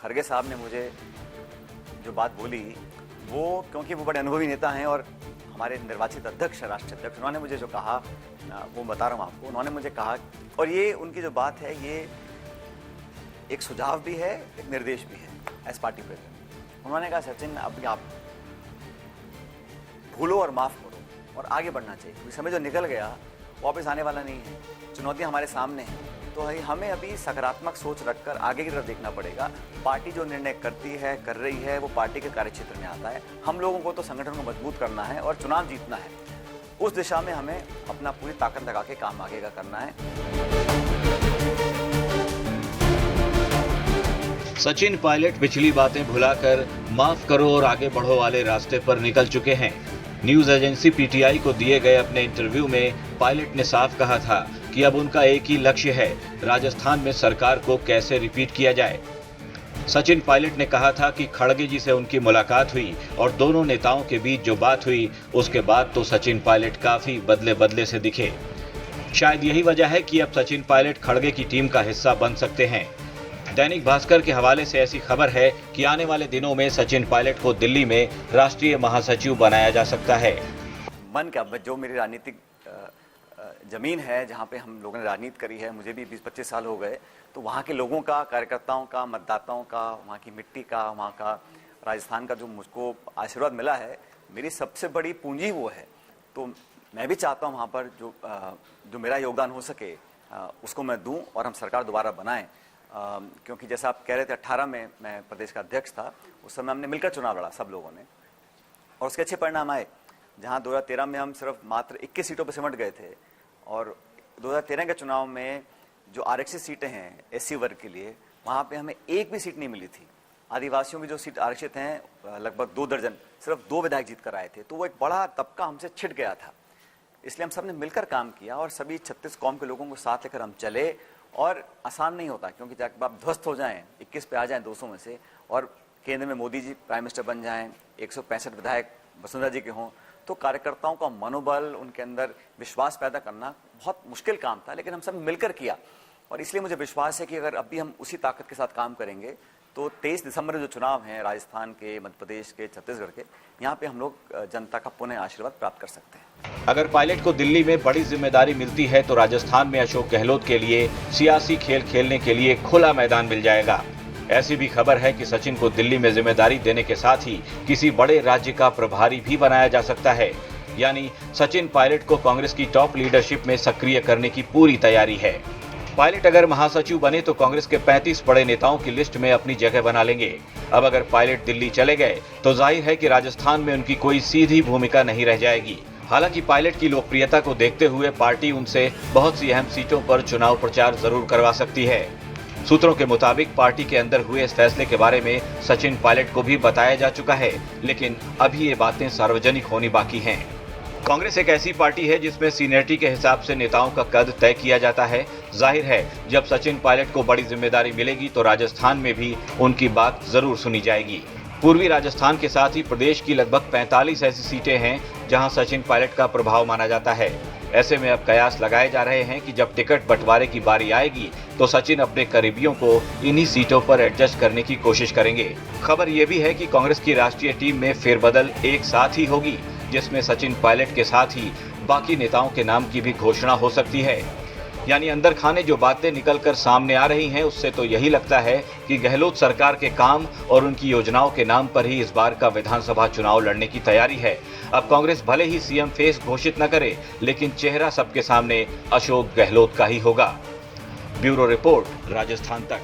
खड़गे साहब ने मुझे जो बात बोली वो, क्योंकि वो बड़े अनुभवी नेता हैं और हमारे निर्वाचित अध्यक्ष, राष्ट्रीय अध्यक्ष, उन्होंने मुझे जो कहा वो बता रहा हूँ आपको। उन्होंने मुझे कहा, और ये उनकी जो बात है ये एक सुझाव भी है, एक निर्देश भी है एज पार्टी प्रेसिडेंट। उन्होंने कहा सचिन अब आप भूलो और माफ करो और आगे बढ़ना चाहिए, क्योंकि समय जो निकल गया वापस आने वाला नहीं है, चुनौतियां हमारे सामने हैं। तो हमें अभी सकारात्मक सोच रखकर आगे की तरफ देखना पड़ेगा। पार्टी जो निर्णय करती है, कर रही है, वो पार्टी के कार्यक्षेत्र में आता है। हम लोगों को तो संगठन को मजबूत करना है और चुनाव जीतना है। उस दिशा में हमें अपना पूरी ताकत लगा के काम आगे का करना है। सचिन पायलट पिछली बातें भुलाकर माफ करो और आगे बढ़ो वाले रास्ते पर निकल चुके हैं। न्यूज एजेंसी पीटीआई को दिए गए अपने इंटरव्यू में पायलट ने साफ कहा था कि अब उनका एक ही लक्ष्य है, राजस्थान में सरकार को कैसे रिपीट किया जाए। सचिन पायलट ने कहा था कि खड़गे जी से उनकी मुलाकात हुई और दोनों नेताओं के बीच जो बात हुई उसके बाद तो सचिन पायलट काफी बदले बदले से दिखे। शायद यही वजह है कि अब सचिन पायलट खड़गे की टीम का हिस्सा बन सकते हैं। दैनिक भास्कर के हवाले से ऐसी खबर है कि आने वाले दिनों में सचिन पायलट को दिल्ली में राष्ट्रीय महासचिव बनाया जा सकता है। मन का जो मेरी राजनीतिक जमीन है, जहाँ पे हम लोगों ने राजनीति करी है, मुझे भी 20-25 साल हो गए, तो वहाँ के लोगों का, कार्यकर्ताओं का, मतदाताओं का, वहाँ की मिट्टी का, वहाँ का राजस्थान का जो मुझको आशीर्वाद मिला है, मेरी सबसे बड़ी पूंजी वो है। तो मैं भी चाहता हूँ वहाँ पर जो मेरा योगदान हो सके उसको मैं दूँ और हम सरकार दोबारा बनाएं। क्योंकि जैसा आप कह रहे थे 18 में मैं प्रदेश का अध्यक्ष था, उस समय हमने मिलकर चुनाव लड़ा सब लोगों ने और उसके अच्छे परिणाम आए। जहाँ 2013 में हम सिर्फ मात्र 21 सीटों पर सिमट गए थे और 2013 के चुनाव में जो आरक्षित सीटें हैं एससी वर्ग के लिए, वहाँ पे हमें एक भी सीट नहीं मिली थी। आदिवासियों की जो सीट आरक्षित हैं लगभग 2 दर्जन, सिर्फ 2 विधायक जीत कर आए थे। तो वो एक बड़ा तबका हमसे छिट गया था। इसलिए हम सब ने मिलकर काम किया और सभी 36 कौम के लोगों को साथ लेकर हम चले। और आसान नहीं होता, क्योंकि जब आप ध्वस्त हो जाएं, 21 पे आ जाएं 200 में से, और केंद्र में मोदी जी प्राइम मिनिस्टर बन जाएं, 165 विधायक वसुंधरा जी के हों, तो कार्यकर्ताओं का मनोबल, उनके अंदर विश्वास पैदा करना बहुत मुश्किल काम था। लेकिन हम सब मिलकर किया और इसलिए मुझे विश्वास है कि अगर अभी हम उसी ताकत के साथ काम करेंगे तो 23 दिसंबर में जो चुनाव हैं राजस्थान के, मध्य प्रदेश के, छत्तीसगढ़ के, यहाँ पे हम लोग जनता का पुनः आशीर्वाद प्राप्त कर सकते हैं। अगर पायलट को दिल्ली में बड़ी जिम्मेदारी मिलती है तो राजस्थान में अशोक गहलोत के लिए सियासी खेल खेलने के लिए खुला मैदान मिल जाएगा। ऐसी भी खबर है कि सचिन को दिल्ली में जिम्मेदारी देने के साथ ही किसी बड़े राज्य का प्रभारी भी बनाया जा सकता है। यानी सचिन पायलट को कांग्रेस की टॉप लीडरशिप में सक्रिय करने की पूरी तैयारी है। पायलट अगर महासचिव बने तो कांग्रेस के 35 बड़े नेताओं की लिस्ट में अपनी जगह बना लेंगे। अब अगर पायलट दिल्ली चले गए तो जाहिर है कि राजस्थान में उनकी कोई सीधी भूमिका नहीं रह जाएगी। हालांकि पायलट की लोकप्रियता को देखते हुए पार्टी उनसे बहुत सी अहम सीटों पर चुनाव प्रचार जरूर करवा सकती है। सूत्रों के मुताबिक पार्टी के अंदर हुए इस फैसले के बारे में सचिन पायलट को भी बताया जा चुका है, लेकिन अभी ये बातें सार्वजनिक होनी बाकी हैं। कांग्रेस एक ऐसी पार्टी है जिसमें सीनियरिटी के हिसाब से नेताओं का कद तय किया जाता है। जाहिर है जब सचिन पायलट को बड़ी जिम्मेदारी मिलेगी तो राजस्थान में भी उनकी बात जरूर सुनी जाएगी। पूर्वी राजस्थान के साथ ही प्रदेश की लगभग 45 ऐसी सीटें हैं जहां सचिन पायलट का प्रभाव माना जाता है। ऐसे में अब कयास लगाए जा रहे हैं कि जब टिकट बंटवारे की बारी आएगी तो सचिन अपने करीबियों को इन्हीं सीटों पर एडजस्ट करने की कोशिश करेंगे। खबर यह भी है कि कांग्रेस की राष्ट्रीय टीम में फेरबदल एक साथ ही होगी, जिसमें सचिन पायलट के साथ ही बाकी नेताओं के नाम की भी घोषणा हो सकती है। यानी अंदर खाने जो बातें निकलकर सामने आ रही हैं उससे तो यही लगता है कि गहलोत सरकार के काम और उनकी योजनाओं के नाम पर ही इस बार का विधानसभा चुनाव लड़ने की तैयारी है। अब कांग्रेस भले ही सीएम फेस घोषित न करे, लेकिन चेहरा सबके सामने अशोक गहलोत का ही होगा। ब्यूरो रिपोर्ट, राजस्थान तक।